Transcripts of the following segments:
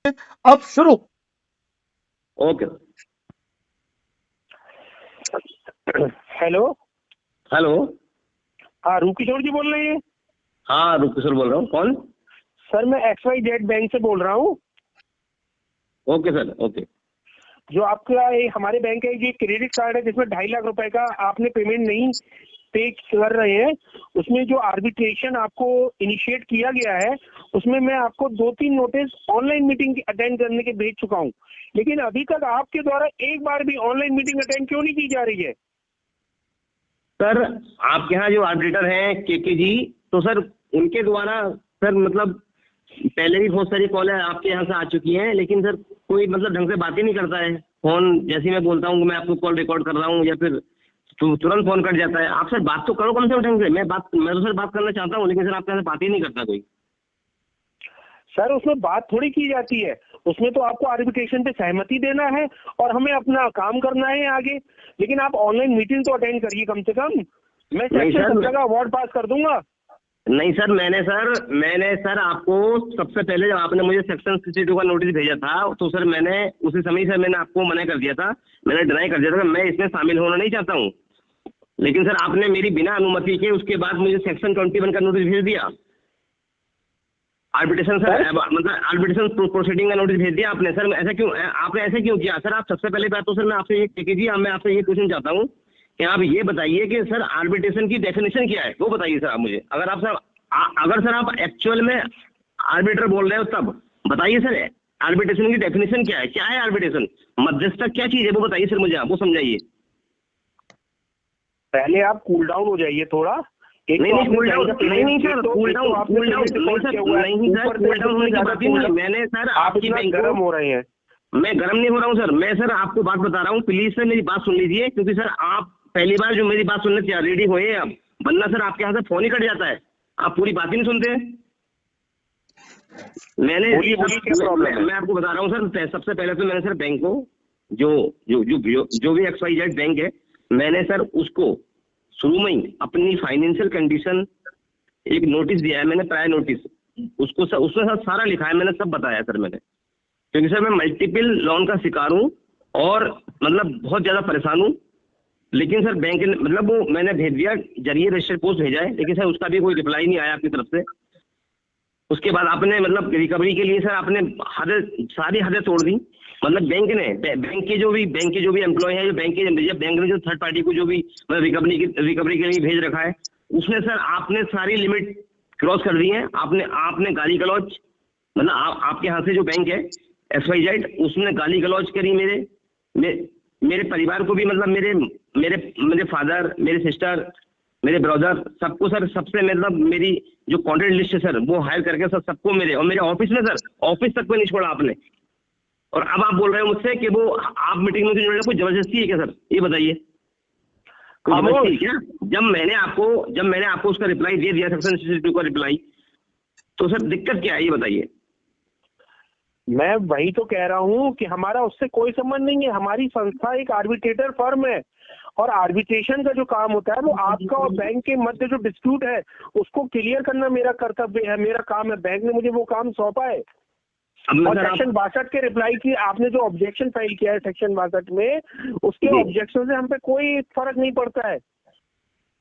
बातचीत अब शुरू। ओके। हेलो। हेलो। हाँ, रूप किशोर जी बोल रहे हैं? हाँ, रूप किशोर बोल रहा हूँ। कौन? सर मैं XYZ बैंक से बोल रहा हूँ। Okay sir, okay. जो आपका हमारे बैंक का ये क्रेडिट कार्ड है जिसमें 2.5 लाख रुपए का आपने पेमेंट नहीं पे कर रहे हैं, उसमें जो आर्बिट्रेशन आपको इनिशिएट किया गया है उसमें मैं आपको 2-3 नोटिस ऑनलाइन मीटिंग अटेंड करने के भेज चुका हूँ, लेकिन अभी तक आपके द्वारा एक बार भी ऑनलाइन मीटिंग अटेंड क्यों नहीं की जा रही है? सर आपके यहाँ जो आर्बिट्रेटर हैं के जी, तो सर उनके द्वारा सर मतलब पहले भी बहुत सारी कॉलें आपके यहाँ से आ चुकी हैं, लेकिन सर कोई मतलब ढंग से बात ही नहीं करता है। फोन जैसे मैं बोलता हूँ मैं आपको कॉल रिकॉर्ड कर रहा हूँ या फिर तुरंत फोन कट जाता है। आप सर बात तो करो कम से कम ढंग से। मैं तो सर बात करना चाहता हूँ, लेकिन सर आपके यहाँ से बात ही नहीं करता कोई। सर उसमें बात थोड़ी की जाती है, उसमें तो आपको आर्बिट्रेशन पे सहमति देना है और हमें अपना काम करना है आगे, लेकिन आप ऑनलाइन मीटिंग तो अटेंड करिए कम से कम। मैं सेक्शन 17 का अवार्ड पास कर दूंगा। नहीं सर, मैंने सर आपको सबसे पहले जब आपने मुझे सेक्शन 62 का नोटिस भेजा था तो सर मैंने उसी समय से मैंने आपको मना कर दिया था, मैंने डिनाई कर दिया था कि मैं इसमें शामिल होना नहीं चाहता हूँ। लेकिन सर आपने मेरी बिना अनुमति के उसके बाद मुझे सेक्शन 21 का नोटिस भेज दिया। आर्बिट्रेशन सर मतलब आर्बिट्रेशन प्रोसीडिंग का नोटिस भेज दिया आपने। सर ऐसा क्यों, आपने ऐसे क्यों किया? सर आप सबसे पहले बात तो सर मैं आपसे ये कीजिए, मैं आपसे ये क्वेश्चन चाहता हूँ कि आप ये बताइए कि सर आर्बिट्रेशन की डेफिनेशन क्या है, वो बताइए सर आप मुझे। अगर सर आप एक्चुअल में आर्बिट्रेटर बोल रहे हो तब बताइए सर आर्बिट्रेशन की डेफिनेशन क्या है आर्बिट्रेशन, मध्यस्थता क्या चीज है वो बताइए सर मुझे, आप वो समझाइए। पहले आप कूल डाउन हो जाइए थोड़ा। नहीं कूल डाउन नहीं सर, कूल डाउन होने की बात ही नहीं। मैंने सर आपकी बैंक गर्म हो रहे हैं। मैं गर्म नहीं हो रहा हूँ सर, मैं सर आपको बात बता रहा हूँ, प्लीज सर मेरी बात सुन लीजिए, क्योंकि सर आप पहली बार जो मेरी बात सुनने से रेडी हुए आप, वरना सर आपके यहाँ से फोन ही कट जाता है, आप पूरी बात ही नहीं सुनते हैं। मैं आपको बता रहा हूँ सर, सबसे पहले तो मैंने सर बैंक को जो भी XYZ बैंक है, मैंने सर उसको शुरू में ही अपनी फाइनेंशियल कंडीशन एक नोटिस दिया है मैंने, प्रायर नोटिस, उसको सर उसमें सर सारा लिखा है, मैंने सब बताया सर मैंने, क्योंकि सर मैं मल्टीपल लोन का शिकार हूँ और मतलब बहुत ज्यादा परेशान हूँ। लेकिन सर बैंक ने मतलब वो मैंने भेज दिया, जरिए रजिस्टर्ड पोस्ट भेजा है, लेकिन सर उसका भी कोई रिप्लाई नहीं आया आपकी तरफ से। उसके बाद आपने मतलब रिकवरी के लिए सर आपने सारी हदें तोड़ दी। मतलब बैंक के जो भी एम्प्लॉय है, बैंक ने जो थर्ड पार्टी को जो भी रिकवरी के लिए भेज रखा है, उसने सर आपने सारी लिमिट क्रॉस कर दी है। आपने गाली गलौज, मतलब आपके यहाँ से जो बैंक है XYZ, उसने गाली गलौज करी मेरे परिवार को भी, मतलब मेरे फादर, मेरे सिस्टर, मेरे ब्रदर, सबको सर, सबसे मतलब मेरी जो कॉन्टेक्ट लिस्ट है सर वो हायर करके सर सबको और मेरे ऑफिस में सर ऑफिस तक को नहीं छोड़ा आपने। और अब आप बोल रहे हो मुझसे कि वो आप मीटिंग में जुड़ने कोई जबरदस्ती है क्या सर, ये बताइए, कोई जबरदस्ती है क्या? जब मैंने आपको उसका रिप्लाई दे दिया, सेक्शन 62 का रिप्लाई, तो सर दिक्कत क्या है ये बताइए। मैं वही तो कह रहा हूँ कि हमारा उससे कोई संबंध नहीं है। हमारी संस्था एक आर्बिट्रेटर फर्म है और आर्बिट्रेशन का जो काम होता है वो आपका और बैंक के मध्य जो डिस्प्यूट है उसको क्लियर करना मेरा कर्तव्य है, मेरा काम है। बैंक ने मुझे वो काम सौंपा है। और सेक्शन 62 के रिप्लाई की आपने जो ऑब्जेक्शन फाइल किया है सेक्शन 62 में, उसके ऑब्जेक्शन से हम पे कोई फर्क नहीं पड़ता है।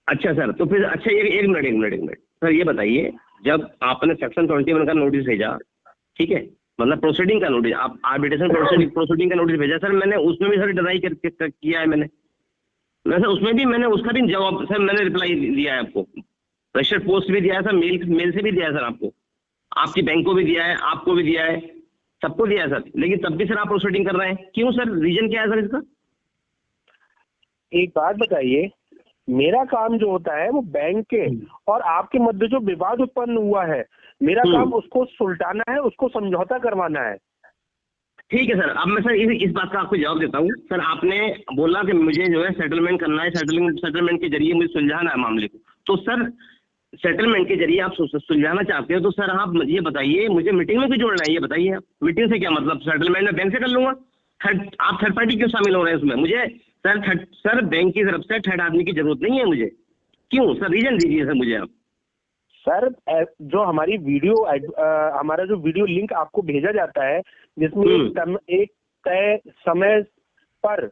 अच्छा सर, तो फिर अच्छा एक मिनट सर, ये बताइए, जब आपने सेक्शन 21 का नोटिस भेजा, ठीक है, मतलब प्रोसीडिंग का नोटिस, आप आर्बिट्रेशन प्रोसीडिंग का नोटिस भेजा सर, मैंने उसमें भी सर डिनाई किया है मैंने सर, उसमें भी मैंने उसका भी जवाब सर मैंने रिप्लाई दिया है आपको, रजिस्टर्ड पोस्ट भी दिया है सर, मेल से भी दिया है सर, आपकी बैंक को भी दिया है, आपको भी दिया है, सबको दिया है सर, लेकिन तब भी सर आप प्रोसीडिंग कर रहे हैं, क्यों सर? रीजन क्या है सर इसका? एक बात बताइए, मेरा काम जो होता है वो बैंक के और आपके मध्य जो विवाद उत्पन्न हुआ है, मेरा काम उसको सुलटाना है, उसको समझौता करवाना है। ठीक है सर, अब मैं सर इस बात का आपको जवाब देता हूँ सर। आपने बोला कि मुझे जो है सेटलमेंट करना है, सेटलमेंट के जरिए मुझे सुलझाना है मामले को, तो सर सेटलमेंट के जरिए आप सुलझाना चाहते हो तो सर आप ये बताइए, मुझे मीटिंग में क्यों जोड़ना है ये बताइए। आप मीटिंग से क्या मतलब? सेटलमेंट में बैंक से कर लूंगा, आप थर्ड पार्टी क्यों शामिल हो रहे हैं उसमें? मुझे सर बैंक की तरफ से थर्ड आदमी की जरूरत नहीं है मुझे, क्यों सर? रीजन दीजिए सर मुझे आप। सर जो हमारी हमारा जो वीडियो लिंक आपको भेजा जाता है, जिसमें एक तय समय पर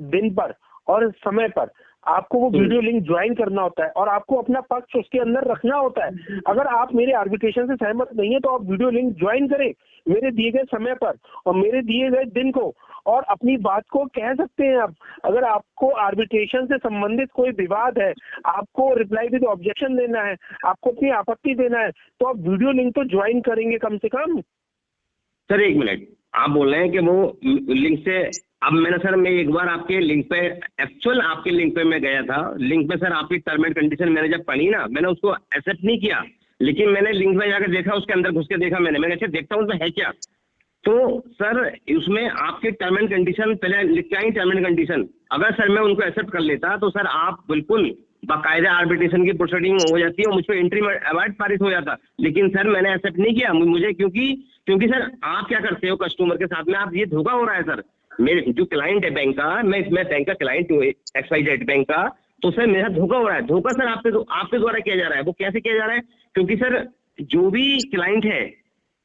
दिन पर और समय पर आपको वो वीडियो लिंक ज्वाइन करना होता है और आपको अपना पक्ष उसके अंदर रखना होता है। अगर आप मेरे आर्बिट्रेशन से सहमत नहीं है तो आप वीडियो लिंक ज्वाइन करें मेरे दिए गए समय पर और मेरे दिए गए दिन को, और अपनी बात को कह सकते हैं आप। अगर आपको आर्बिट्रेशन से संबंधित कोई विवाद है, आपको रिप्लाई विद ऑब्जेक्शन देना है, आपको अपनी आपत्ति देना है, तो आप वीडियो लिंक तो ज्वाइन करेंगे कम से कम। सर एक मिनट, आप बोल रहे हैं कि वो लिंक से, अब मैं एक बार आपके लिंक पे, एक्चुअल आपके लिंक पे मैं गया था, लिंक पे सर आपकी टर्म एंड कंडीशन मैंने जब पढ़ी ना, मैंने उसको एक्सेप्ट नहीं किया, लेकिन मैंने लिंक में जाकर देखा, उसके अंदर घुस के देखा मैंने अच्छा देखता हूँ उसमें है क्या। तो सर उसमें आपके टर्म एंड कंडीशन पहले लिख के आई, टर्म एंड कंडीशन, अगर सर मैं उनको एक्सेप्ट कर लेता तो सर आप बिल्कुल बाकायदा आर्बिट्रेशन की प्रोसीडिंग हो जाती है और मुझ पर एंट्री अवार्ड पारित हो जाता, लेकिन सर मैंने एक्सेप्ट नहीं किया मुझे, क्योंकि सर आप क्या करते हो कस्टमर के साथ में, आप ये धोखा हो रहा है सर। मेरे जो क्लाइंट है बैंक का, मैं बैंक का क्लाइंट हूँ XYZ बैंक का, तो सर मेरा धोखा हो रहा है। धोखा सर आपके द्वारा किया जा रहा है। वो कैसे किया जा रहा है? क्योंकि सर जो भी क्लाइंट है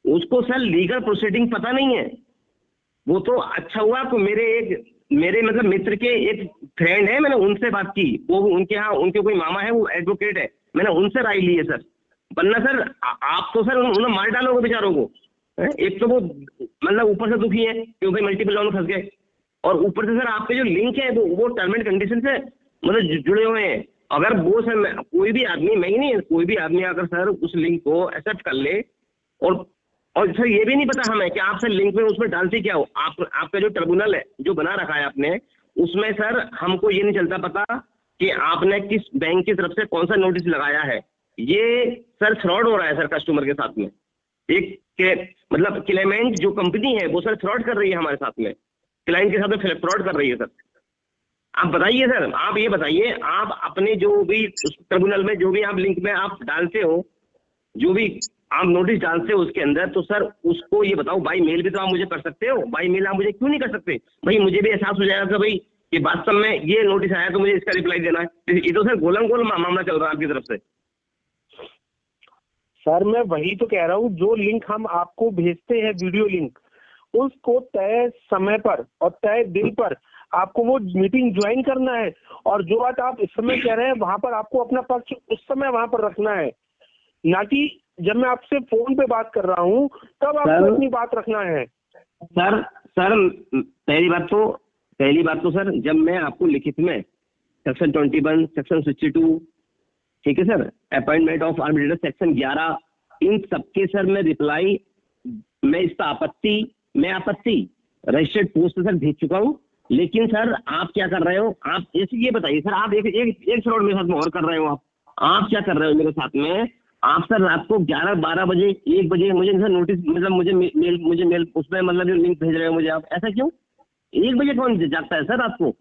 उसको सर लीगल प्रोसीडिंग पता नहीं है। वो तो अच्छा हुआ आपको मेरे मतलब मित्र के एक फ्रेंड है, मैंने उनसे बात की, वो उनके यहाँ उनके कोई मामा है, वो एडवोकेट है, मैंने उनसे राय ली है सर। वरना सर आप तो सर उन्हें मार डालोगे बेचारों को। एक तो वो मतलब ऊपर से दुखी है क्योंकि मल्टीपल लॉ में फंस गए, और ऊपर से सर आपके जो लिंक है वो टर्म एंड कंडीशन से मतलब जुड़े हुए हैं। अगर वो सर कोई भी आदमी, मैं ही नहीं, कोई भी आदमी अगर सर उस लिंक को एक्सेप्ट कर ले, और सर ये भी नहीं पता हमें कि आप सर लिंक में उसमें डालते क्या हो। आपका जो ट्रिब्यूनल है जो बना रखा है आपने, उसमें सर हमको ये नहीं चलता पता कि आपने किस बैंक की तरफ से कौन सा नोटिस लगाया है। ये सर फ्रॉड हो रहा है सर कस्टमर के साथ में। मतलब क्लेमेंट जो कंपनी है वो सर फ्रॉड कर रही है हमारे साथ में, क्लाइंट के साथ में फ्रॉड कर रही है सर। आप बताइए सर, आप ये बताइए, आप अपने जो भी ट्रिब्यूनल में जो भी आप लिंक में आप डालते हो, जो भी आप नोटिस डालते हो उसके अंदर, तो सर उसको ये बताओ बाई मेल भी तो आप मुझे कर सकते हो। बाई मेल आप मुझे क्यों नहीं कर सकते? भाई मुझे भी एहसास हो जाएगा कि भाई ये वास्तव में ये नोटिस आया तो मुझे इसका रिप्लाई देना है। ये तो सर गोलम गोल मामला चल रहा है आपकी तरफ से। सर मैं वही तो कह रहा हूँ, जो लिंक हम आपको भेजते हैं वीडियो लिंक, उसको तय समय पर और तय दिन पर आपको वो मीटिंग ज्वाइन करना है, और जो बात आप इस समय कह रहे हैं वहां पर आपको अपना पक्ष उस समय वहां पर रखना है, ना कि जब मैं आपसे फोन पे बात कर रहा हूँ तब आपको अपनी बात रखना है। सर पहली बात तो सर जब मैं आपको लिखित में सेक्शन 21, सेक्शन 62, ठीक है sir, appointment of arbitrator section 11, इन सबके सर मैं रिप्लाई, मैं इसका आपत्ति रजिस्टर्ड पोस्ट से सर भेज चुका हूँ। लेकिन सर आप क्या कर रहे हो? आप ये बताइए सर, आप एक फ्रॉड मेरे साथ में और कर रहे हो। आप क्या कर रहे हो मेरे साथ में? आप सर रात को 11, 12 बजे, 1 बजे मुझे सर नोटिस, मतलब मुझे मेल उसमें मतलब जो लिंक भेज रहे हो मुझे आप, ऐसा क्यों? 1 बजे कौन जागता है सर रात को?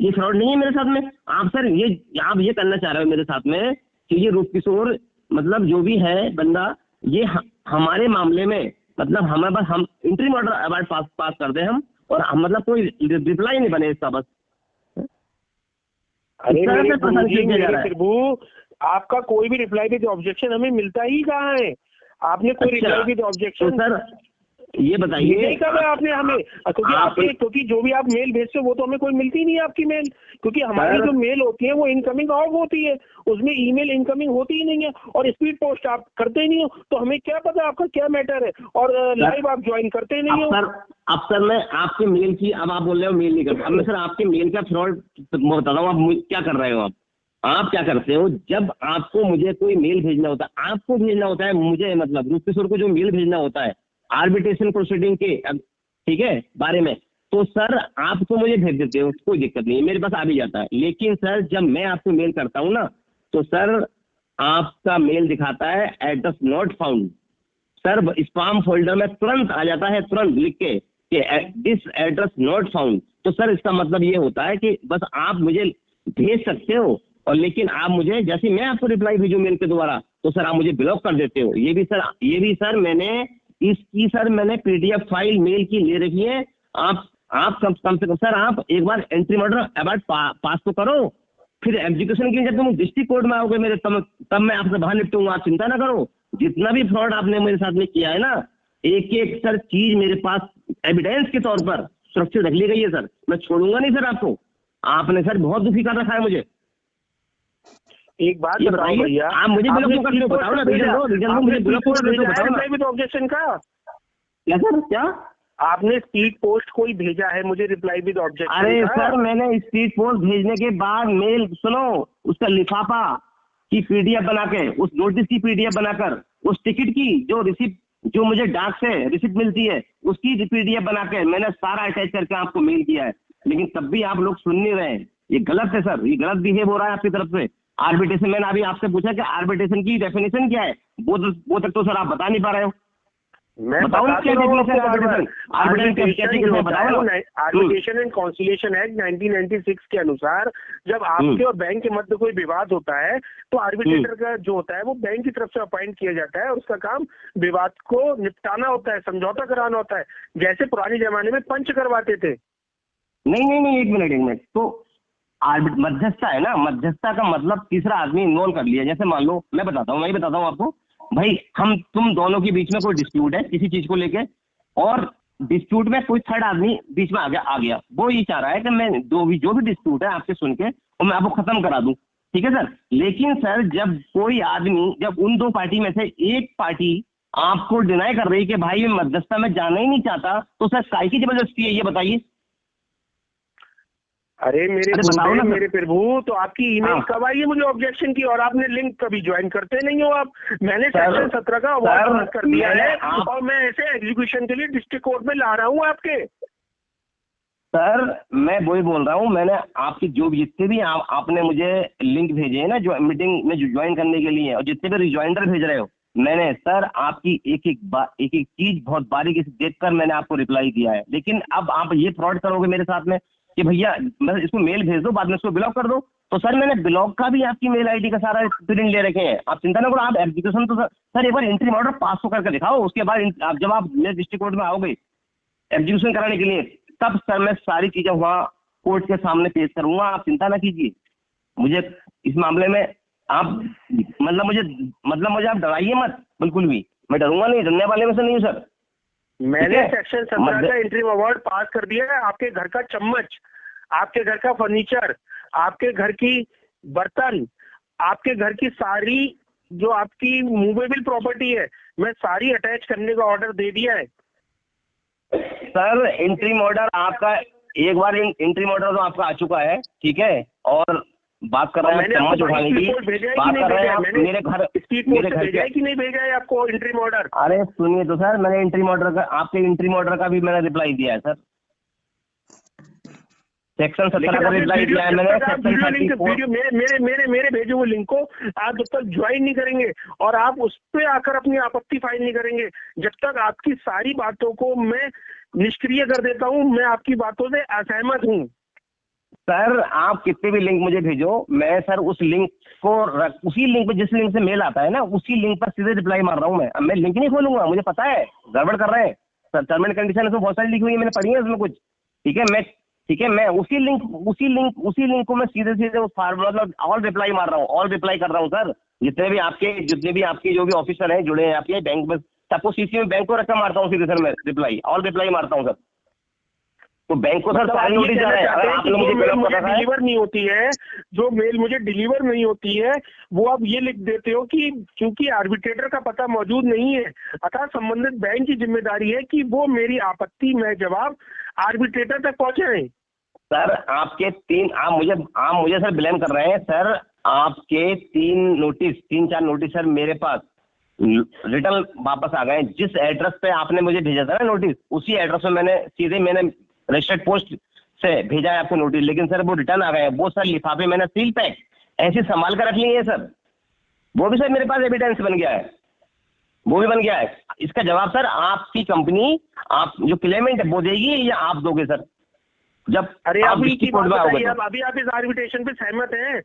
ये फ्रॉड नहीं है मेरे साथ में। आप सर आप ये करना चाह रहे हो मेरे साथ में कि ये रूप किशोर मतलब जो भी है बंदा, ये हमारे मामले में मतलब हमें बस हम इंट्रीम ऑर्डर अवार्ड पास कर दे हम, और हम मतलब कोई रिप्लाई नहीं बने इसका बस। अरे मेरे प्रभु, आपका कोई भी रिप्लाई विद ऑब्जेक्शन हमें मिलता ही कहाँ है? आपने कोई रिप्लाई विद ऑब्जेक्शन तो सर ये बताइए कब है आपने हमें? क्योंकि जो भी आप मेल भेजते हो वो तो हमें कोई मिलती नहीं है आपकी मेल, क्योंकि हमारी जो मेल होती है वो इनकमिंग ऑफ होती है, उसमें ईमेल इनकमिंग होती ही नहीं है, और स्पीड पोस्ट आप करते ही नहीं हो, तो हमें क्या पता आपका क्या मैटर है, और लाइव आप ज्वाइन करते नहीं हो। अब सर मैं आपके मेल की, अब आप बोल रहे हो मेल नहीं करता, अब मैं सर आपके मेल का फ्रॉड बताता हूँ। आप क्या कर रहे हो? आप क्या करते हो? जब आपको मुझे कोई मेल भेजना होता है, आपको भेजना होता है मुझे, मतलब रूप किशोर को जो मेल भेजना होता है आर्बिट्रेशन प्रोसीडिंग के ठीक है बारे में, तो सर आप तो मुझे भेज देते हो, कोई दिक्कत नहीं है, मेरे पास आ भी जाता है। लेकिन सर जब मैं आपको मेल करता हूँ ना, तो सर आपका मेल दिखाता है address not found. Sir spam folder में तुरंत आ जाता है, तुरंत लिख के कि दिस एड्रेस नॉट फाउंड। तो सर इसका मतलब ये होता है कि बस आप मुझे भेज सकते हो, और लेकिन आप मुझे, जैसे मैं आपको रिप्लाई भेजूं मेल के द्वारा, तो सर आप मुझे ब्लॉक कर देते हो। ये भी सर मैंने मैंने PDF फाइल मेल की ले रखी है। आप कम से कम सर आप एक बार एंट्री ऑर्डर अवार्ड पास तो करो। फिर एग्जीक्यूशन के लिए जब तुम डिस्ट्रिक्ट कोर्ट में आओगे मेरे, तब मैं आपसे बाहर निपटूंगा, आप चिंता ना करो। जितना भी फ्रॉड आपने मेरे साथ में किया है ना, एक एक सर चीज मेरे पास एविडेंस के तौर पर सुरक्षित रख ली गई है सर, मैं छोड़ूंगा नहीं सर आपको। आपने सर बहुत दुखी कर रखा है मुझे। एक बात बताओ भैया, आप मुझे ब्लॉक क्यों करते हो, बताओ ना, रीजन दो मुझे ब्लॉक क्यों करते हो, बताओ ना। ऑब्जेक्शन का क्या सर, क्या आपने स्पीड पोस्ट कोई भेजा है मुझे रिप्लाई विद ऑब्जेक्शन? अरे सर मैंने स्पीड पोस्ट भेजने के बाद मेल, सुनो, उसका लिफाफा की पीडीएफ बना के, उस नोटिस की पीडीएफ बनाकर, उस टिकट की जो रिसिप्ट, जो मुझे डाक से रिसिप्ट मिलती है उसकी पीडीएफ बना के मैंने सारा अटैच करके आपको मेल किया है। लेकिन तब भी आप लोग सुन नहीं रहे, ये गलत है सर, ये गलत बिहेव हो रहा है आपकी तरफ से। आर्बिट्रेशन, मैंने अभी आपसे पूछा कि आर्बिट्रेशन की डेफिनेशन क्या है, वो तक तो सर आप बता नहीं पा रहे हो। मैं आर्बिट्रेशन एंड कॉन्सिलिएशन एक्ट 1996 के अनुसार जब आपके और बैंक के मध्य कोई विवाद होता है तो आर्बिट्रेटर का जो होता है वो बैंक की तरफ से अपॉइंट किया जाता है और उसका काम विवाद को निपटाना होता है, समझौता कराना होता है, जैसे पुराने जमाने में पंच करवाते थे। नहीं, एक मिनट, तो मध्यस्थता है ना, मध्यस्थता का मतलब तीसरा आदमी इन्वॉल्व कर लिया। जैसे मान लो मैं बताता हूँ आपको, भाई तुम दोनों के बीच में कोई डिस्प्यूट है किसी चीज को लेके, और डिस्प्यूट में कोई थर्ड आदमी बीच में आ गया, वो ये चाह रहा है कि मैं जो भी डिस्प्यूट है आपसे सुन के और मैं आपको खत्म करा दूं, ठीक है सर। लेकिन सर जब कोई आदमी, जब उन दो पार्टी में से एक पार्टी आपको डिनाई कर रही कि भाई मैं मध्यस्थता में जाना ही नहीं चाहता, तो सर काय की जबरदस्ती है, ये बताइए। अरे मेरे प्रभु, तो आपकी ईमेल कब आई है मुझे ऑब्जेक्शन की, और आपने लिंक कभी ज्वाइन करते नहीं हो आप। मैंने सेक्शन 17 का अवॉइड कर दिया है और मैं ऐसे एग्जीक्यूशन के लिए डिस्ट्रिक्ट कोर्ट में ला रहा हूँ आपके। सर मैं वही बोल रहा हूँ, मैंने आपकी जो जितने भी आपने मुझे लिंक भेजे हैं ना जो मीटिंग में ज्वाइन करने के लिए, और जितने भी रिज्वाइंडर भेज रहे हो, मैंने सर आपकी एक एक चीज बहुत बारीकी से देखकर मैंने आपको रिप्लाई किया है। लेकिन अब आप ये फ्रॉड करोगे मेरे साथ में कि भैया मतलब इसको मेल भेज दो, बाद में इसको ब्लॉक कर दो, तो सर मैंने ब्लॉक का भी आपकी मेल आईडी का सारा प्रिंट ले रखे हैं। आप चिंता ना करो, आप एग्जीक्यूशन तो सर एक बार एंट्री ऑर्डर पास तो करके दिखाओ, उसके बाद जब आप मेरे डिस्ट्रिक्ट कोर्ट में आओगे एग्जीक्यूशन कराने के लिए, तब सर मैं सारी चीजें वहाँ कोर्ट के सामने पेश करूंगा। आप चिंता ना कीजिए, मुझे इस मामले में आप मतलब मुझे आप डराइए मत, बिल्कुल भी मैं डरूंगा नहीं, डरने वाले में से नहीं हूँ सर। मैंने सेक्शन 17 का इंटरिम अवार्ड पास कर दिया है। आपके घर का चम्मच, आपके घर का फर्नीचर, आपके घर की बर्तन, आपके घर की सारी जो आपकी मूवेबल प्रॉपर्टी है, मैं सारी अटैच करने का ऑर्डर दे दिया है। सर इंटरिम ऑर्डर आपका, एक बार इंटरिम ऑर्डर तो आपका आ चुका है, ठीक है, और बात कर रहे हैं चम्मच उठाने की, बात कर रहे हैं मेरे घर भेजा है कि नहीं भेजा है आपको इंटरिम ऑर्डर? अरे सुनिए तो सर, मैंने इंटरिम ऑर्डर का, आपके इंटरिम ऑर्डर का भी मैंने रिप्लाई दिया है सर, सेक्शन 17 का रिप्लाई दिया है मैंने। मेरे भेजे हुए लिंक को आप जब तक ज्वाइन नहीं करेंगे और आप उस पर आकर अपनी आपत्ति फाइल नहीं करेंगे, जब तक आपकी सारी बातों को मैं निष्क्रिय कर देता हूं, मैं आपकी बातों से असहमत हूं। सर आप कितने भी लिंक मुझे भेजो, मैं सर उस लिंक को उसी लिंक पे, जिस लिंक से मेल आता है ना, उसी लिंक पर सीधे रिप्लाई मार रहा हूँ मैं। अब मैं लिंक नहीं खोलूंगा, मुझे पता है गड़बड़ कर रहे हैं सर, टर्म एंड कंडीशन इसमें बहुत सारी लिखी हुई है, मैंने पढ़ी है उसमें कुछ, ठीक है, मैं उसी लिंक को मैं सीधे उस फॉर्मूला ऑल रिप्लाई मार रहा हूँ, ऑल रिप्लाई कर रहा हूँ सर। जितने भी आपके जो भी ऑफिसर हैं जुड़े हैं आपके बैंक में, सबको सीसी में बैंक को रखकर मारता हूँ सीधे सर मैं रिप्लाई, ऑल रिप्लाई मारता हूँ सर। तो बैंक को सर सारी नोटिस जा रहा है, अगर आप लोग मुझे डिलीवर नहीं होती है, जो मेल मुझे डिलीवर नहीं होती है, वो आप ये लिख देते हो कि क्योंकि आर्बिट्रेटर का पता मौजूद नहीं है, अतः संबंधित बैंक की जिम्मेदारी है कि वो मेरी आपत्ति में जवाब आर्बिट्रेटर तक पहुंचाएं। सर आपके आप मुझे सर ब्लेम कर रहे हैं सर, आपके 3-4 नोटिस सर मेरे पास रिटर्न वापस आ गए। जिस एड्रेस पे आपने मुझे भेजा था ना नोटिस, उसी एड्रेस पे मैंने रजिस्टर्ड पोस्ट से भेजा है आपको नोटिस, लेकिन सर वो रिटर्न आ गए। वो सर लिफाफे मैंने सील पैक ऐसे संभाल कर रख लिए हैं सर, वो भी सर मेरे पास एविडेंस बन गया है, वो भी बन गया है। इसका जवाब सर आपकी कंपनी, आप जो क्लेमेंट है वो देगी या आप दोगे सर? जब अरे अभी आप इस आर्बिट्रेशन पे सहमत हैं?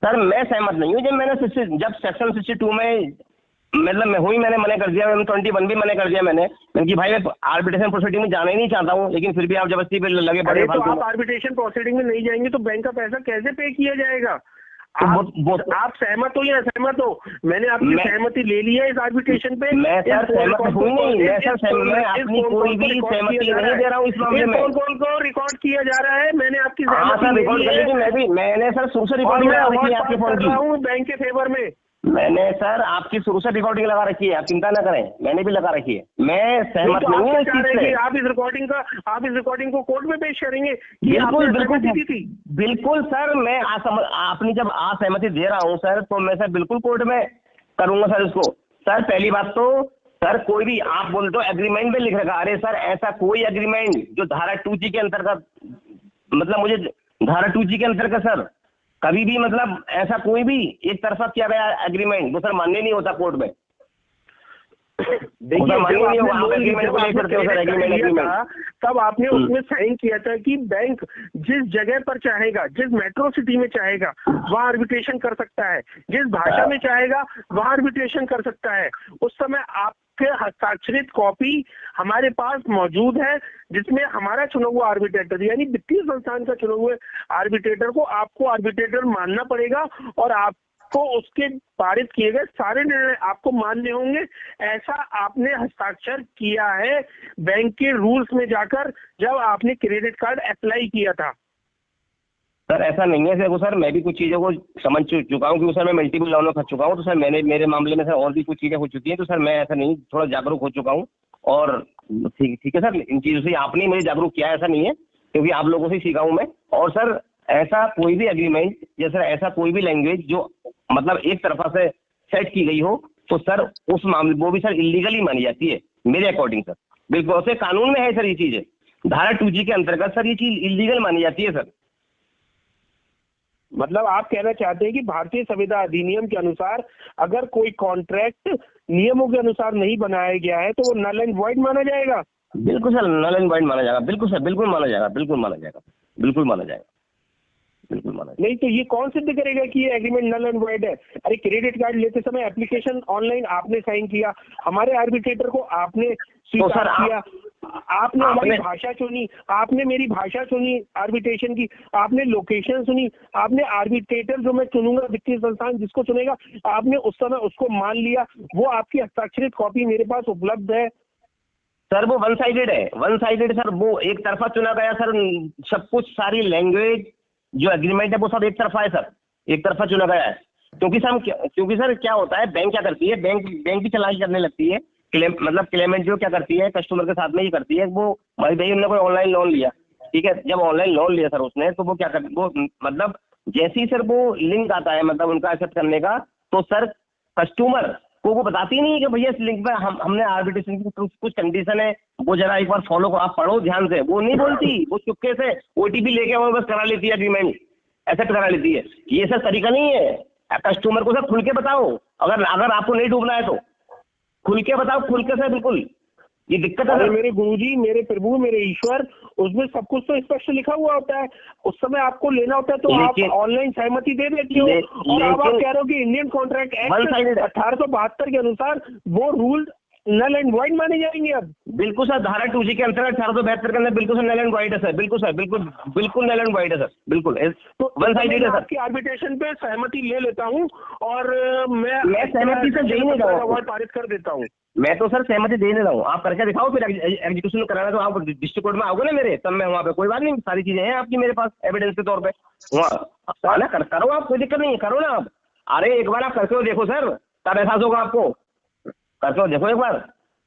सर मैं सहमत नहीं हूँ। जब सेक्शन 62 में मतलब मैं मैंने मना कर दिया, 21 भी मना कर दिया मैंने कि भाई मैं आर्बिट्रेशन प्रोसीडिंग में जाना ही नहीं चाहता हूँ, लेकिन फिर भी आप जबरदस्ती पे लगे पड़े। तो आप आर्बिट्रेशन प्रोसीडिंग में नहीं जाएंगे तो बैंक का पैसा कैसे पे किया जाएगा? तो आप सहमत हो या असहमत हो? मैंने आपकी सहमति ले ली है इस आर्बिट्रेशन पे। मैं सर सहमत हुई नहीं, मैं अपनी कोई भी सहमति नहीं दे रहा हूँ इस मामले में। कौन को रिकॉर्ड किया जा रहा है? मैंने आपकी सहमति रिकॉर्ड कर ली थी, मैंने सर शुरू से रिकॉर्डिंग लगा रखी है आपके फोन की। बैंक के फेवर में मैंने सर आपकी शुरू से रिकॉर्डिंग लगा रखी है, आप चिंता ना करें, मैंने भी लगा रखी है। मैं सहमत नहीं हूँ इस चीज से। आप इस रिकॉर्डिंग को कोर्ट में पेश करेंगे? बिल्कुल बिल्कुल सर, मैं अपनी जब असहमति दे रहा हूँ सर, तो मैं सर बिल्कुल कोर्ट में करूंगा सर इसको। सर पहली बात तो सर कोई भी आप बोलते हो एग्रीमेंट में लिख रखा, अरे सर ऐसा कोई एग्रीमेंट जो धारा 2G के अंतर्गत, मतलब मुझे धारा 2G के अंतर्गत सर कभी भी मतलब ऐसा कोई भी एक तरफा किया गया एग्रीमेंट वो सर मान्य नहीं होता कोर्ट में। तब आपने उसमें साइन किया था कि बैंक जिस जगह पर चाहेगा, जिस मेट्रो सिटी में चाहेगा वहाँ आर्बिट्रेशन कर सकता है, जिस भाषा में चाहेगा वहाँ आर्बिट्रेशन कर सकता है। उस समय आपके हस्ताक्षरित कॉपी हमारे पास मौजूद है, जिसमें हमारा चुना हुआ आर्बिट्रेटर यानी वित्तीय संस्थान का चुना हुआ आर्बिट्रेटर को आपको आर्बिट्रेटर मानना पड़ेगा और आपको उसके पारित किए गए सारे निर्णय आपको मान्य होंगे। ऐसा आपने हस्ताक्षर किया है बैंक के रूल्स में जाकर जब आपने क्रेडिट कार्ड अप्लाई किया था। सर ऐसा नहीं है देखो सर, मैं भी कुछ चीज़ों को समझ चुका हूँ क्योंकि सर मैं मल्टीपल लोन में फंस चुका हूँ, तो सर मेरे मामले में सर और भी कुछ चीज़ें हो चुकी हैं, तो सर मैं ऐसा नहीं, थोड़ा जागरूक हो चुका हूँ। और ठीक है सर, इन चीज़ों से आपने मुझे जागरूक किया, ऐसा नहीं है, क्योंकि आप लोगों से सीखा हूँ मैं। और सर ऐसा कोई भी एग्रीमेंट या सर ऐसा कोई भी लैंग्वेज जो मतलब एक तरफा से सेट की गई हो, तो सर उस मामले वो भी सर इलीगली मानी जाती है मेरे अकॉर्डिंग सर। बिल्कुल से कानून में है सर ये चीज़, धारा 2G के अंतर्गत सर ये चीज़ इलीगल मानी जाती है सर। मतलब आप कहना चाहते हैं कि भारतीय संविदा अधिनियम के अनुसार अगर कोई कॉन्ट्रैक्ट नियमों के अनुसार नहीं बनाया गया है तो वो नल एंड वॉइड माना जाएगा? बिल्कुल सर, नल एंड वॉइड माना जाएगा। बिल्कुल सर, बिल्कुल माना जाएगा, बिल्कुल माना जाएगा, बिल्कुल माना जाएगा, बिल्कुल माना जाएगा। नहीं तो ये कौन सिद्ध करेगा कि ये एग्रीमेंट नल एंड वॉइड है? अरे क्रेडिट कार्ड लेते समय एप्लीकेशन ऑनलाइन आपने साइन किया, हमारे आर्बिट्रेटर को आपने स्वीकार किया, आपने हमारी भाषा चुनी, आपने मेरी भाषा सुनी आर्बिट्रेशन की, आपने लोकेशन सुनी, आपने आर्बिट्रेटर जो मैं चुनूंगा वित्तीय संस्थान जिसको चुनेगा आपने उस समय उसको मान लिया, वो आपकी हस्ताक्षरित कॉपी मेरे पास उपलब्ध है। सर वो वन साइडेड है, वन साइडेड सर, वो एक तरफा चुना गया सर, सब कुछ सारी लैंग्वेज जो एग्रीमेंट है वो सब एक तरफा है सर, एक तरफा चुना गया है। क्योंकि सर क्या होता है, बैंक क्या करती है, बैंक की चालाकी करने लगती है। क्लेमेंट जो क्या करती है कस्टमर के साथ में ही करती है, वो भाई उन्होंने कोई ऑनलाइन लोन लिया, ठीक है, जब ऑनलाइन लोन लिया सर उसने, तो वो क्या कर वो मतलब जैसे ही सर वो लिंक आता है मतलब उनका एक्सेप्ट करने का, तो सर कस्टमर को वो बताती नहीं है कि भैया इस लिंक पर हमने आर्बिट्रेशन की कुछ कंडीशन है, वो जरा एक बार फॉलो आप पढ़ो ध्यान से, वो नहीं बोलती, वो चुपके से OTP लेके वो बस करा लेती है, एग्रीमेंट एक्सेप्ट करा लेती है। ये सर तरीका नहीं है, कस्टमर को सर खुल के बताओ, अगर आपको नहीं डूबना है तो खुल के बताओ, खुल के सर, बिल्कुल ये दिक्कत है। मेरे गुरुजी, मेरे प्रभु, मेरे ईश्वर, उसमें सब कुछ तो स्पष्ट लिखा हुआ होता है, उस समय आपको लेना होता है तो आप ऑनलाइन सहमति दे देती हो, और अब आप कह रहे हो कि इंडियन कॉन्ट्रैक्ट एक्ट 1872 के अनुसार वो रूल नल एंड वॉइड माने जाएंगे अब। बिल्कुल सर, धारा 2G के अंतर्गत 1872 के अंदर बिल्कुल सर नल एंड वॉइड है सर, बिल्कुल सर, बिल्कुल नल एंड वॉइड है सर, बिल्कुल तो वन साइडेड है सर। आपकी आर्बिट्रेशन पे सहमति ले लेता हूँ और मैं सहमति से दे ही नहीं रहा हूँ, अवार्ड पारित कर देता हूँ। मैं तो सर सहमति दे नहीं रहा हूँ, आप करके दिखाओ, फिर एग्जीक्यूशन कराना तो आप डिस्ट्रिक्ट कोर्ट में आओगे ना मेरे, तब मैं वहाँ पे, कोई बात नहीं, सारी चीजें हैं आपकी मेरे पास एविडेंस के तौर पे, वहाँ ना करो आप, कोई दिक्कत नहीं है, करो ना आप। अरे एक बार आप करके देखो सर, तब एहसास होगा आपको, करके देखो एक बार,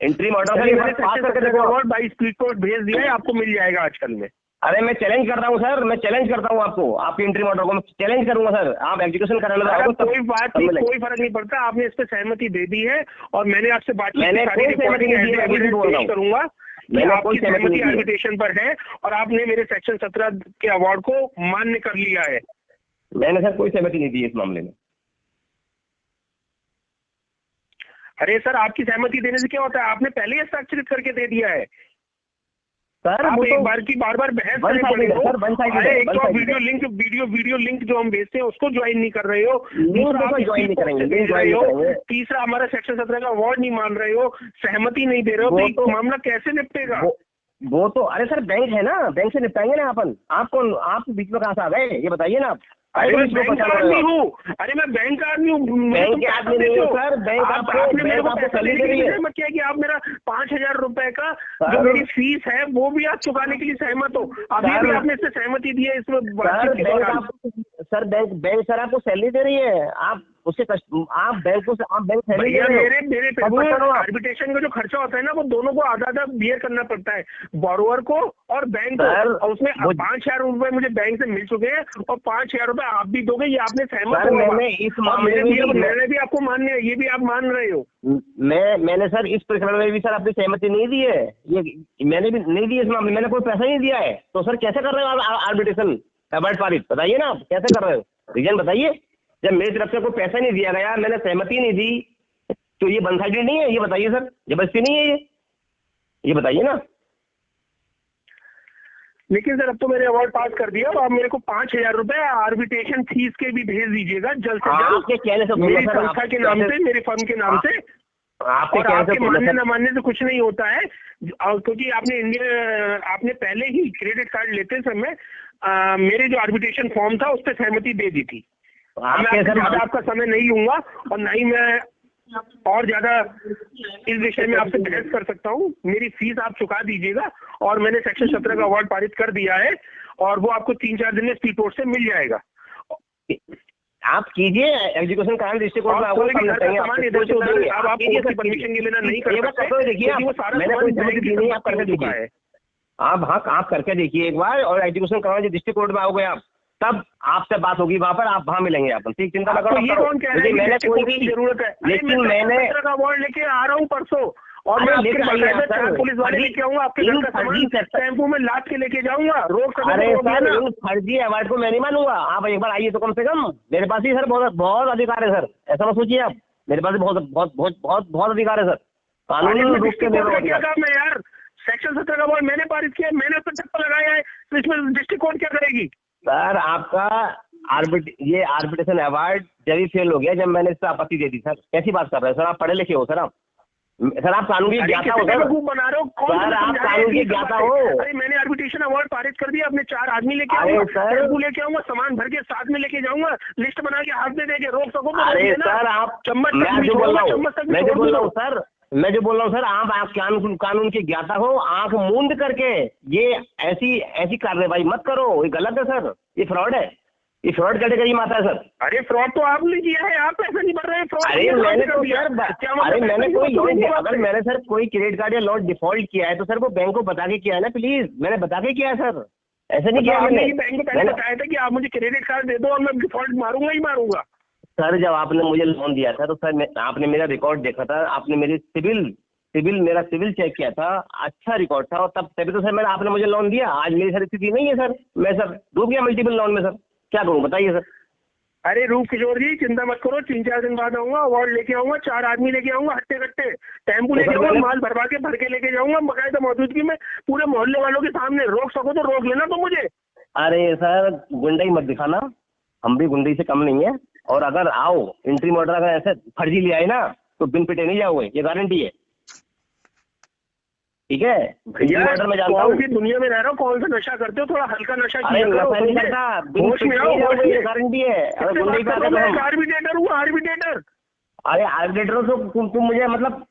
एंट्री मॉडल पास करके देखो। 22 स्पीड पोस्ट भेज दिया है, आपको मिल जाएगा आजकल में। अरे मैं चैलेंज कर रहा हूँ सर, मैं चैलेंज करता हूँ आपको, आपकी एंट्री मॉडल को मैं चैलेंज करूंगा सर, आप एग्जीक्यूशन कराने लगाओ, कोई बात नहीं, कोई फर्क नहीं पड़ता, आपने इस पे सहमति दे दी है और मैंने आपसे बात मैंने कोई सहमति नहीं दी, करूंगा, मैंने आपकी सहमति आर्बिट्रेशन पर है और आपने मेरे सेक्शन 17 के अवार्ड को मान्य कर लिया है। मैंने सर कोई सहमति नहीं दी इस मामले में। अरे सर, आपकी सहमति देने से क्या होता है, आपने पहले ही हस्ताक्षरित करके दे दिया है। सर आप एक बार की बार बहस कर रहे हो। अरे एक तो वीडियो लिंक जो हम भेजते हैं उसको ज्वाइन नहीं कर रहे हो, दूसरा आप ज्वाइन नहीं करेंगे, तीसरा हमारा सेक्शन 17 का अवार्ड नहीं मान रहे हो, सहमति नहीं दे रहे हो, तो मामला कैसे निपटेगा? वो तो अरे सर बैंक है ना, बैंक से निपटाएंगे ना अपन। आप बीच में कहाँ से आ गए ये बताइए ना। अरे मैं बैंक का आदमी हूँ, अरे मैं बैंक का आदमी हूँ, बैंक के आदमी नहीं हो सर। बैंक आपने मेरे को पैसा देने के लिए सहमत किया कि आप मेरा 5,000 रुपए का जो मेरी फीस है वो भी आप चुकाने के लिए सहमत हो। अभी भी आपने इससे सहमति दी है इसमें। सर बैंक सर आपको सैलरी दे रही है, आप उससे आप बैंक को आप बैंक सैलरी दे रहे हो। मेरे आर्बिट्रेशन का जो खर्चा होता है ना वो दोनों को आधा आधा बियर करना पड़ता है, बोरोवर को और बैंक को। और उसमें 5,000 रुपए मुझे बैंक से मिल चुके हैं और 5,000 रुपए आप भी दोगे, ये आपने सहमत हो। इस मामले में भी आपको मान्य है, ये भी आप मान रहे हो। मैंने सर इस प्रकरण में भी सर अपनी सहमति नहीं दी है, ये मैंने भी नहीं दी इस मामले में, मैंने कोई पैसा नहीं दिया है। तो सर कैसे कर रहे हो आप आर्बिट्रेशन अवार्ड पारित? बताइए ना आप कैसे कर रहे हो, रीजन बताइए। जब मेरी तरफ से कोई पैसा नहीं दिया गया, मैंने सहमति नहीं दी, तो ये वन साइडेड नहीं है? ये बताइए सर, जबरदस्ती नहीं है ये बताइए ना। लेकिन सर अब तो मैंने अवार्ड पास कर दिया, तो आप मेरे को 5,000 रुपए आर्बिट्रेशन फीस के भी भेज दीजिएगा जल्द से जल्द, आपके कहने से मेरी संस्था के नाम से, मेरे फर्म के नाम से। आपके मानने न मानने से कुछ नहीं होता है, क्योंकि आपने पहले ही क्रेडिट कार्ड लेते समय मेरे जो आर्बिट्रेशन फॉर्म था उस पर सहमति दे दी थी। मैं आपका समय नहीं लूंगा और ना ही मैं और ज्यादा इस विषय में आपसे बहस कर सकता हूँ। मेरी फीस आप चुका दीजिएगा और मैंने सेक्शन 17 का अवार्ड पारित कर दिया है और वो आपको 3-4 दिन में स्पीड पोस्ट से मिल जाएगा। आप कीजिए एजुकेशन कारण डिस्ट्रिक्ट कोर्ट में आपको सामान इधर से उधर अब आप परमिशन के लेना नहीं कर सकते। देखिए मैंने कोई सहमति नहीं, आप करके देखिए। आप करके देखिए एक बार, और एजुकेशन कराने डिस्ट्रिक्ट कोर्ट में आओगे आप, तब आपसे बात होगी वहाँ पर, आप वहाँ मिलेंगे अपन, ठीक? चिंता ना करो। ये कौन कह रहा है मैंने कोई भी जरूरत है? लेकिन मैंने अवार्ड लेके आ रहा हूँ परसों, और मैं पुलिस वाले लेके आऊंगा, आपके घर का सामान टेम्पो में लाद के लेके जाऊंगा। अरे सर इन फर्जी अवार्ड को मैं नहीं मानूंगा। आप एक बार आइए तो कम से कम, मेरे पास ही सर बहुत अधिकार है सर, ऐसा मत सोचिए आप। मेरे पास बहुत अधिकार है सर, कानूनी रूप से क्या काम है यार? सेक्शन 17 का अवार्ड मैंने पारित किया, मैंने उस पर चप्पल लगाया है, तो इसमें डिस्ट्रिक्ट कोर्ट क्या करेगी? सर आपका ये आर्बिट्रेशन अवार्ड जब ही फेल हो गया जब मैंने इससे आपत्ति दे दी। सर कैसी बात कर रहे हैं सर? आप पढ़े लिखे हो सर, आप कानून की ज्ञाता हो सर, बना रहे हो सर आप कानून की ज्ञाता हो। अरे मैंने आर्बिट्रेशन अवार्ड पारित कर दिया, अपने 4 आदमी लेके आऊंगा, टेम्पू लेके आऊंगा, सामान भर के साथ में लेके जाऊंगा, लिस्ट बना के हाथ में देके रोक सको। अरे सर आप चम्मच मैं जो बोल रहा हूँ सर, आप कानून की ज्ञाता हो, आंख मूंद करके ये ऐसी कार्रवाई मत करो, ये गलत है सर, ये फ्रॉड है, ये फ्रॉड कैटेगरी में आता है सर। अरे फ्रॉड तो आपने किया है, आप पैसा नहीं भर रहे हैं। अरे मैंने तो सर अगर मैंने सर कोई क्रेडिट कार्ड या लोन डिफॉल्ट किया है तो सर वो बैंक को बता के किया है ना, प्लीज। मैंने बता के किया है सर, ऐसा नहीं किया मैंने। बैंक को पहले बताया था कि आप मुझे क्रेडिट कार्ड दे दो और मैं डिफॉल्ट मारूंगा ही मारूंगा। सर जब आपने मुझे लोन दिया था तो सर आपने मेरा रिकॉर्ड देखा था, आपने मेरी मेरा सिविल चेक किया था, अच्छा रिकॉर्ड था, और तभी तो सर आपने मुझे लोन दिया। आज मेरी सर स्थिति नहीं है सर, मैं सर डूब गया मल्टीपल लोन में सर, क्या करूं बताइए सर। अरे रूप किशोर जी चिंता मत करो, 3-4 दिन बाद आऊंगा, अवार्ड लेके आऊंगा, 4 आदमी लेके आऊंगा, हट्टे कट्टे टेम्पू लेके आऊंगा, माल भर के लेके जाऊंगा, बकायदा मौजूदगी में पूरे मोहल्ले वालों के सामने। रोक सको तो रोक लेना तो मुझे। अरे सर गुंडई मत दिखाना, हम भी गुंडई से कम नहीं है, और अगर आओ एंट्री मॉडल अगर ऐसे फर्जी ले आए ना तो बिन पिटे नहीं जाओगे, ये गारंटी है, ठीक है? मॉडल में जानता हूँ, दुनिया में रह रहा हूँ, कौन सा नशा करते हो, थोड़ा हल्का नशा किया करो, होश में आओ, गारंटी है। आर्बिट्रेटर हूँ, आर्बिट्रेटर। अरे आर्बिट्रेटर तो तुम मुझे मतलब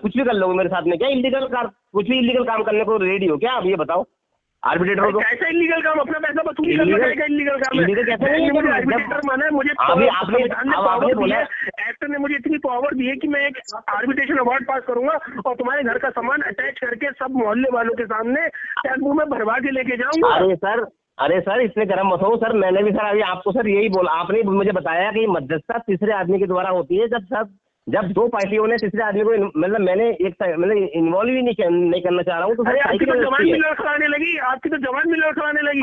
कुछ भी कर लोगे मेरे साथ में, क्या इलीगल कुछ भी इलीगल काम करने को रेडी हो क्या आप? ये बताओ। आर्बिट्रेटर को कैसा इलीगल काम? अपना पैसा वसूली करना है, इलीगल काम है? कैसे नहीं है? आर्बिट्रेटर माना है मुझे, एक्ट ने मुझे इतनी पावर दी है कि मैं एक आर्बिट्रेशन अवार्ड पास करूंगा और तुम्हारे घर का सामान अटैच करके सब मोहल्ले वालों के सामने टेम्पू में भरवा के लेके जाऊंगा। अरे सर इतने गर्म मत हो सर, मैंने भी सर अभी आपको सर यही बोला, आपने मुझे बताया कि मध्यस्थता तीसरे आदमी के द्वारा होती है, जब 2 पार्टियों ने तीसरे आदमी को मतलब मैंने इन्वॉल्व ही नहीं करना चाह रहा हूँ। तो आपकी तो जवान भी लड़खड़ाने लगी, आपकी तो जवान भी लड़खड़ाने लगी।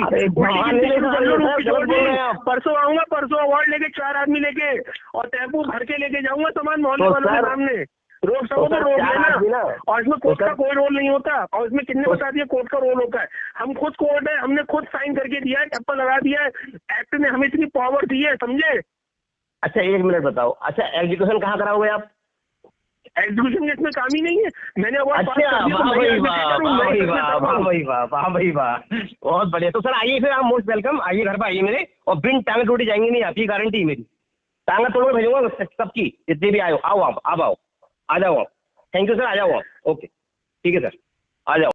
परसों आऊंगा, परसों अवार्ड लेके 4 आदमी लेके और टेम्पू भर के लेके जाऊंगा सामान मोहल्ले वालों के सामने। रोक सको तो रोक लेना, और इसमें कोर्ट का कोई रोल नहीं होता। और इसमें किसने बता दिया कोर्ट का रोल होता है? हम खुद कोर्ट है, हमने खुद साइन करके दिया है, टप्पा लगा दिया है, एक्ट ने हमें इतनी पावर दी है, समझे? अच्छा 1 मिनट बताओ, अच्छा एग्जीक्यूशन कहाँ कराओगे आप? एग्जीक्यूशन इसमें काम ही नहीं है, मैंने अवार्ड पास अच्छा कर दिया, वाह तो भाई मैं वाह, एडवोकेट हूँ, वाह मैं भाई इसमें वाह, करता वाह हूँ। भाई वाह, वाह भाई वाह, बहुत बढ़िया। तो सर आइए फिर, आप मोस्ट वेलकम, आइए घर पर आइए मेरे, और बिन टांगे टूटी जाएंगे नहीं, आपकी गारंटी है मेरी। टांगा तोड़ के भेजूंगा सबकी, जितनी भी आयो, आओ आप, आप आओ, आ जाओ आप। थैंक यू सर, आ जाओ आप, ओके ठीक है सर, आ जाओ।